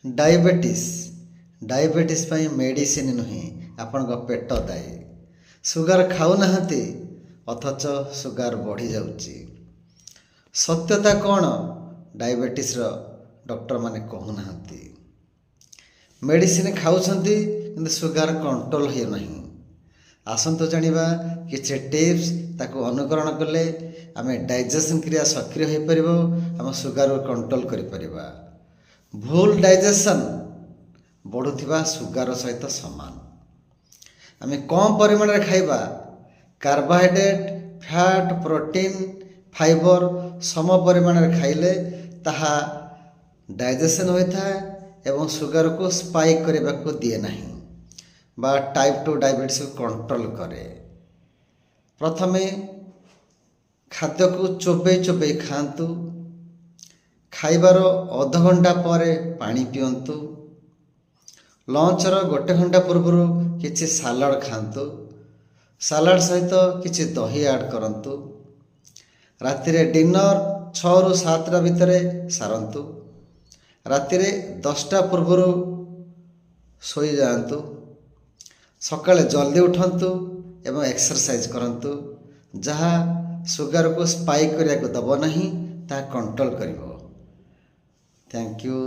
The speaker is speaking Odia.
डायबिटीज डायबिटीज ପାଇଁ ମେଡ଼ିସିନ ନୁହେଁ ଆପଣଙ୍କ ପେଟ ଦାୟୀ। ସୁଗାର ଖାଉନାହାନ୍ତି ଅଥଚ ସୁଗାର ବଢ଼ିଯାଉଛି। ସତ୍ୟତା କ'ଣ ଡାଇବେଟିସ୍ର ଡକ୍ଟରମାନେ କହୁନାହାନ୍ତି। ମେଡ଼ିସିନ ଖାଉଛନ୍ତି କିନ୍ତୁ ସୁଗାର କଣ୍ଟ୍ରୋଲ ହେଉନାହିଁ। ଆସନ୍ତୁ ଜାଣିବା କିଛି ଟିପ୍ସ, ତାକୁ ଅନୁକରଣ କଲେ ଆମେ ଡାଇଜେସନ୍ କ୍ରିୟା ସକ୍ରିୟ ହୋଇପାରିବ, ଆମ ସୁଗାରକୁ କଣ୍ଟ୍ରୋଲ କରିପାରିବା। ଭୁଲ ଡାଇଜେସନ୍ ବଢ଼ୁଥିବା ସୁଗାର ସହିତ ସମାନ। ଆମେ କମ୍ ପରିମାଣରେ ଖାଇବା, କାର୍ବୋହାଇଡ୍ରେଟ୍, ଫ୍ୟାଟ୍, ପ୍ରୋଟିନ୍, ଫାଇବର ସମ ପରିମାଣରେ ଖାଇଲେ ତାହା ଡାଇଜେସନ୍ ହୋଇଥାଏ ଏବଂ ସୁଗାରକୁ ସ୍ପାଇକ୍ କରିବାକୁ ଦିଏ ନାହିଁ ବା ଟାଇପ୍ 2 ଡାଇବେଟିସ୍କୁ କଣ୍ଟ୍ରୋଲ କରେ। ପ୍ରଥମେ ଖାଦ୍ୟକୁ ଚୋବେଇ ଚୋବେଇ ଖାଆନ୍ତୁ। ଖାଇବାର ଅଧଘଣ୍ଟା ପରେ ପାଣି ପିଅନ୍ତୁ। ଲଞ୍ଚର 1 ଘଣ୍ଟା ପୂର୍ବରୁ କିଛି ସାଲାଡ଼ ଖାଆନ୍ତୁ। ସାଲାଡ଼ ସହିତ କିଛି ଦହି ଆଡ଼୍ କରନ୍ତୁ। ରାତିରେ ଡିନର 6ରୁ 7ଟା ଭିତରେ ସାରନ୍ତୁ। ରାତିରେ 10ଟା ପୂର୍ବରୁ ଶୋଇଯାଆନ୍ତୁ। ସକାଳେ ଜଲ୍ଦି ଉଠନ୍ତୁ ଏବଂ ଏକ୍ସରସାଇଜ୍ କରନ୍ତୁ, ଯାହା ସୁଗାରକୁ ସ୍ପାଇକ୍ କରିବାକୁ ଦେବ ନାହିଁ, ତାହା କଣ୍ଟ୍ରୋଲ କରିବ। Thank you.